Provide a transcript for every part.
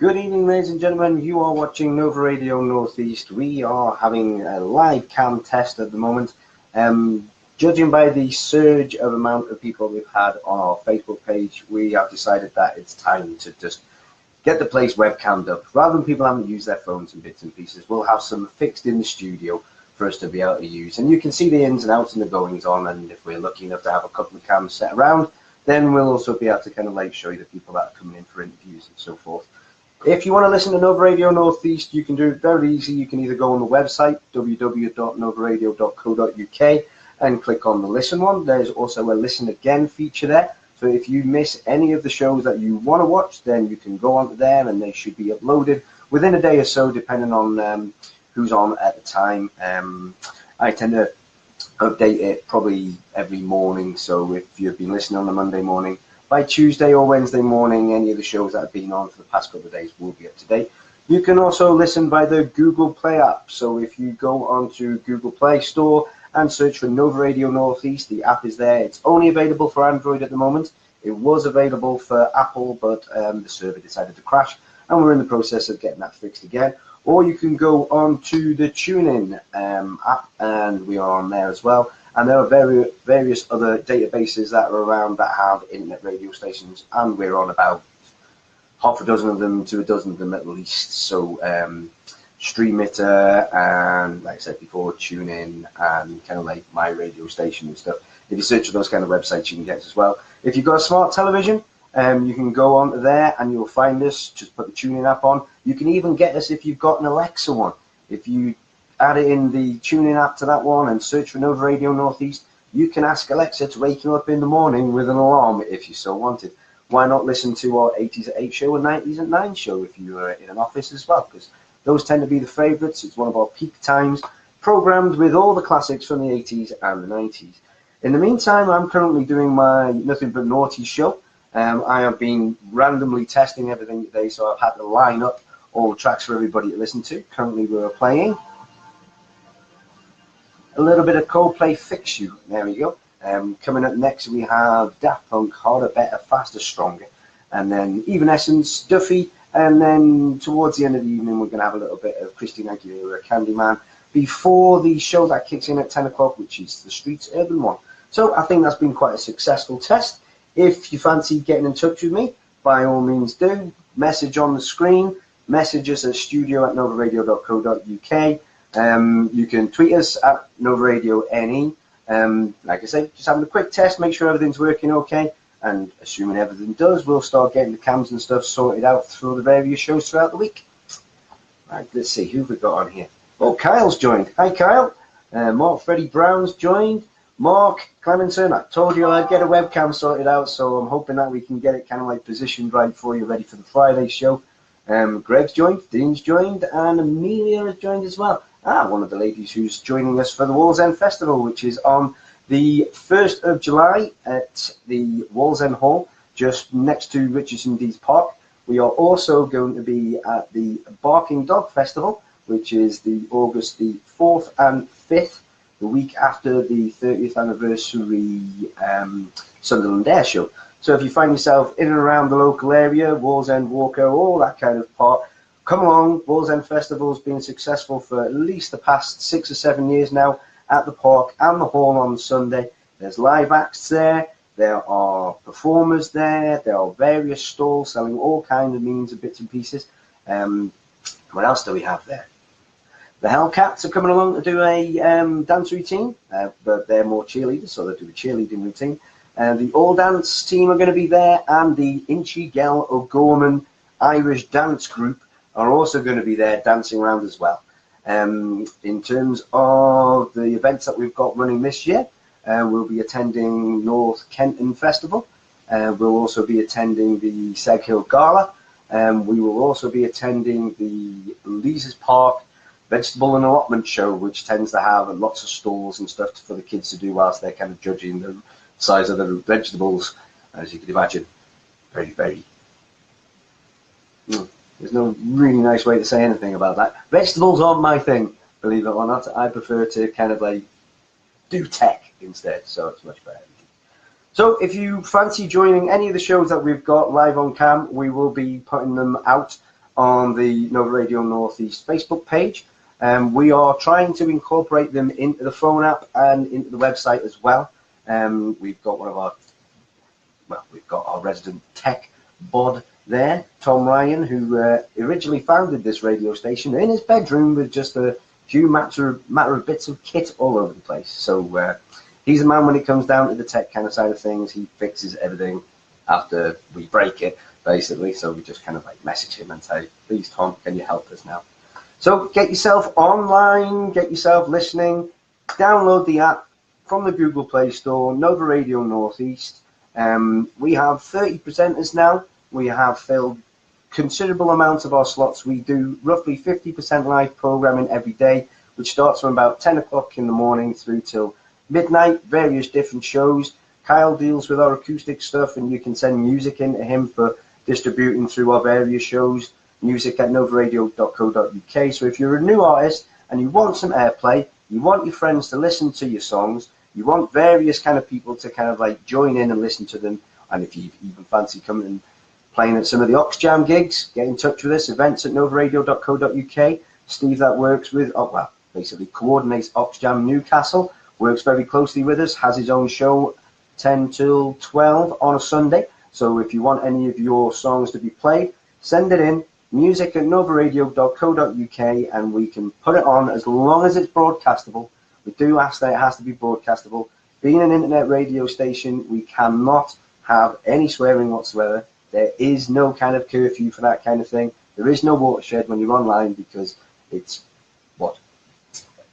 Good evening, ladies and gentlemen. You are watching Nova Radio Northeast. We are having a live cam test at the moment. Judging by the surge of amount of people we've had on our Facebook page, we have decided that it's time to just get the place webcammed up. Rather than people having to use their phones and bits and pieces, we'll have some fixed in the studio for us to be able to use. And you can see the ins and outs and the goings on. And if we're lucky enough to have a couple of cams set around, then we'll also be able to kind of like show you the people that are coming in for interviews and so forth. If you want to listen to Nova Radio Northeast, you can do it very easy. You can either go on the website, www.novaradio.co.uk, and click on the listen one. There's also a listen again feature there. So if you miss any of the shows that you want to watch, then you can go onto there and they should be uploaded within a day or so, depending on who's on at the time. I tend to update it probably every morning. So if you've been listening on a Monday morning, by Tuesday or Wednesday morning, any of the shows that have been on for the past couple of days will be up to date. You can also listen by the Google Play app. So if you go onto Google Play Store and search for Nova Radio Northeast, the app is there. It's only available for Android at the moment. It was available for Apple, but the server decided to crash, and we're in the process of getting that fixed again. Or you can go on to the TuneIn app, and we are on there as well. And there are various other databases that are around that have internet radio stations, and we're on about half a dozen of them to a dozen of them at least. So Streamitter and, like I said before, TuneIn and kind of like my radio station and stuff. If you search for those kind of websites, you can get us as well. If you've got a smart television, you can go on there and you'll find us. Just put the TuneIn app on. You can even get us if you've got an Alexa one. If you add it in the TuneIn app to that one and search for Nova Radio Northeast, you can ask Alexa to wake you up in the morning with an alarm if you so wanted. Why not listen to our 80s at 8 show and 90s at 9 show if you are in an office as well, because those tend to be the favourites. It's one of our peak times, programmed with all the classics from the 80s and the 90s. In the meantime, I'm currently doing my Nothing But Naughty show. I have been randomly testing everything today, so I've had to line up all the tracks for everybody to listen to. Currently we're playing a little bit of Coldplay, Fix You. There we go. Coming up next, we have Daft Punk, Harder, Better, Faster, Stronger. And then Evanescence, Duffy. And then towards the end of the evening, we're going to have a little bit of Christina Aguilera, Candyman, before the show that kicks in at 10 o'clock, which is the Streets Urban one. So I think that's been quite a successful test. If you fancy getting in touch with me, by all means do. Message on the screen. Message us at studio@novaradio.co.uk. You can tweet us at Nova Radio NE. Like I said, just having a quick test, make sure everything's working okay, and assuming everything does, we'll start getting the cams and stuff sorted out through the various shows throughout the week. Right, let's see who we got on here. Oh, Kyle's joined. Hi, Kyle. Mark Freddie Brown's joined. Mark Clemenson, I told you I'd get a webcam sorted out, so I'm hoping that we can get it kind of like positioned right for you, ready for the Friday show. Greg's joined, Dean's joined, and Amelia has joined as well. One of the ladies who's joining us for the Wallsend Festival, which is on the 1st of July at the Wallsend Hall, just next to Richardson Dees Park. We are also going to be at the Barking Dog Festival, which is the August the 4th and 5th, the week after the 30th anniversary Sunderland Air Show. So if you find yourself in and around the local area, Wallsend, Walker, all that kind of part, come along. Wallsend Festival's been successful for at least the past 6 or 7 years now at the park and the hall on Sunday. There's live acts there, there are performers there, there are various stalls selling all kinds of means and bits and pieces. What else do we have there? The Hellcats are coming along to do a dance routine, but they're more cheerleaders, so they do a cheerleading routine. The All Dance team are going to be there, and the Inchy Gel O'Gorman Irish dance group are also going to be there dancing around as well. In terms of the events that we've got running this year, we'll be attending North Kenton Festival. We'll also be attending the Seg Hill Gala. We will also be attending the Leazes Park Vegetable and Allotment Show, which tends to have lots of stalls and stuff for the kids to do whilst they're kind of judging the size of the vegetables, as you can imagine. Very, very... There's no really nice way to say anything about that. Vegetables aren't my thing, believe it or not. I prefer to kind of like do tech instead, so it's much better. So if you fancy joining any of the shows that we've got live on cam, we will be putting them out on the Nova Radio Northeast Facebook page. We are trying to incorporate them into the phone app and into the website as well. We've got we've got our resident tech bod there, Tom Ryan, who originally founded this radio station in his bedroom with just a few matter of bits of kit all over the place. So he's a man when it comes down to the tech kind of side of things. He fixes everything after we break it, basically. So we just kind of like message him and say, please, Tom, can you help us now? So get yourself online, get yourself listening, download the app from the Google Play Store, Nova Radio Northeast. We have 30 presenters now. We have filled considerable amounts of our slots. We do roughly 50% live programming every day, which starts from about 10 o'clock in the morning through till midnight, various different shows. Kyle deals with our acoustic stuff, and you can send music into him for distributing through our various shows, music@novaradio.co.uk. So if you're a new artist and you want some airplay, you want your friends to listen to your songs, you want various kind of people to kind of like join in and listen to them, and if you even fancy coming and playing at some of the Oxjam gigs, get in touch with us, events@novaradio.co.uk. Steve that works with, basically coordinates Oxjam Newcastle, works very closely with us, has his own show 10 till 12 on a Sunday. So if you want any of your songs to be played, send it in, music@novaradio.co.uk, and we can put it on as long as it's broadcastable. We do ask that it has to be broadcastable. Being an internet radio station, we cannot have any swearing whatsoever. There is no kind of curfew for that kind of thing. There is no watershed when you're online, because it's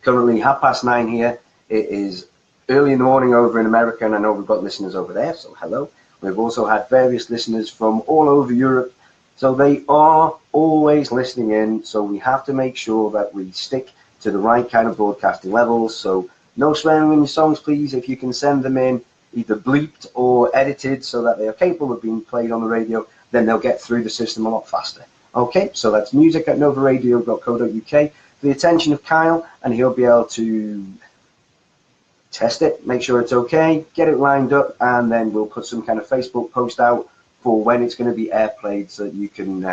currently 9:30 here. It is early in the morning over in America, and I know we've got listeners over there, so hello. We've also had various listeners from all over Europe, so they are always listening in. So we have to make sure that we stick to the right kind of broadcasting levels. So no swearing in your songs, please. If you can send them in either bleeped or edited so that they are capable of being played on the radio, then they'll get through the system a lot faster. Okay, so that's music@novaradio.co.uk for the attention of Kyle, and he'll be able to test it, make sure it's okay, get it lined up, and then we'll put some kind of Facebook post out for when it's going to be airplayed, so that you can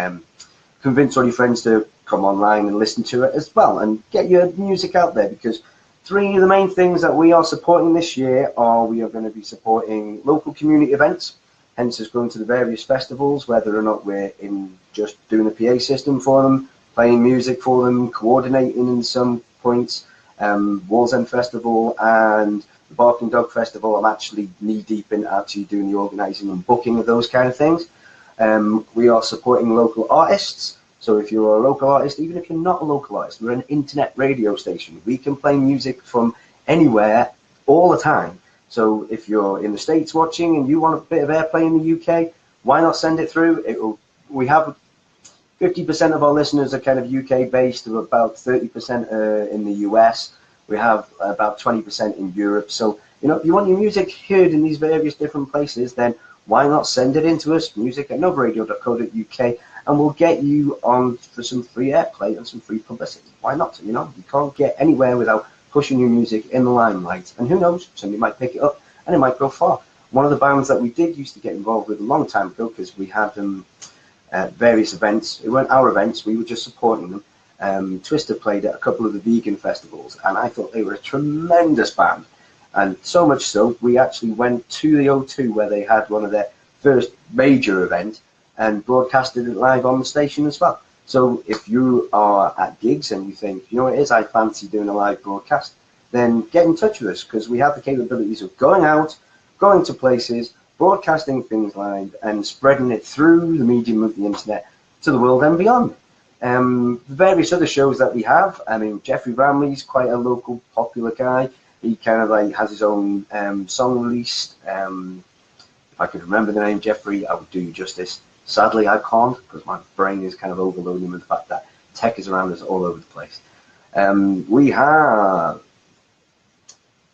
convince all your friends to come online and listen to it as well, and get your music out there. Because three of the main things that we are supporting this year are, we are going to be supporting local community events, hence us going to the various festivals, whether or not we're in just doing a PA system for them, playing music for them, coordinating in some points. Wallsend Festival and the Barking Dog Festival, I'm actually knee-deep in actually doing the organising and booking of those kind of things. We are supporting local artists. So if you're a local artist, even if you're not a local artist, we're an internet radio station. We can play music from anywhere all the time. So if you're in the States watching and you want a bit of airplay in the UK, why not send it through? We have 50% of our listeners are kind of UK based, to about 30% in the US. We have about 20% in Europe. So, if you want your music heard in these various different places, then why not send it in to us, music@novaradio.co.uk, and we'll get you on for some free airplay and some free publicity. Why not? You can't get anywhere without pushing your music in the limelight. And who knows, somebody might pick it up and it might go far. One of the bands that we did used to get involved with a long time ago, because we had them at various events. It weren't our events, we were just supporting them. Twister played at a couple of the vegan festivals, and I thought they were a tremendous band. And so much so, we actually went to the O2 where they had one of their first major events and broadcasted it live on the station as well. So if you are at gigs and you think, what it is, I fancy doing a live broadcast, then get in touch with us, because we have the capabilities of going out, going to places, broadcasting things live, and spreading it through the medium of the internet to the world and beyond. Various other shows that we have. Jeffrey Ramley's quite a local popular guy. He kind of like has his own song released. If I could remember the name Jeffrey, I would do you justice. Sadly, I can't, because my brain is kind of overloading with the fact that tech is around us all over the place. We have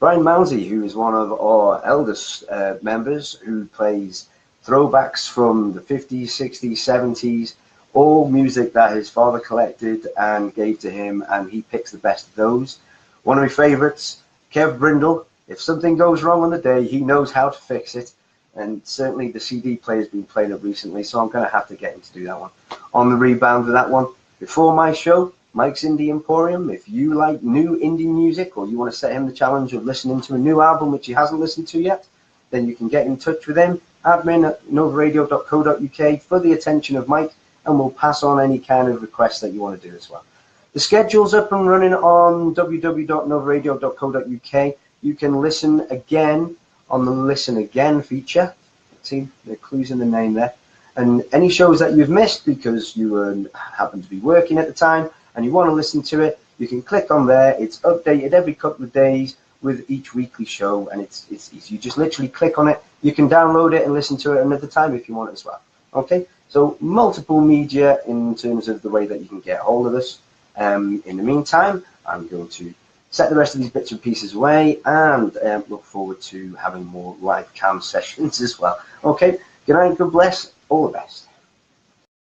Brian Mounsey, who is one of our eldest members, who plays throwbacks from the 50s, 60s, 70s, all music that his father collected and gave to him, and he picks the best of those. One of my favorites, Kev Brindle. If something goes wrong on the day, he knows how to fix it. And certainly the CD player's been playing it recently, so I'm going to have to get him to do that one. on the rebound with that one. Before my show, Mike's Indie Emporium, if you like new indie music or you want to set him the challenge of listening to a new album which he hasn't listened to yet, then you can get in touch with him, admin@novaradio.co.uk, for the attention of Mike, and we'll pass on any kind of requests that you want to do as well. The schedule's up and running on www.novaradio.co.uk. You can listen again on the Listen Again feature. See, the clues in the name there. And any shows that you've missed because you happen to be working at the time and you want to listen to it, you can click on there. It's updated every couple of days with each weekly show, and it's easy. You just literally click on it. You can download it and listen to it another time if you want as well. Okay, so multiple media in terms of the way that you can get hold of us. In the meantime, I'm going to set the rest of these bits and pieces away and look forward to having more live cam sessions as well. Okay, good night, God bless, all the best.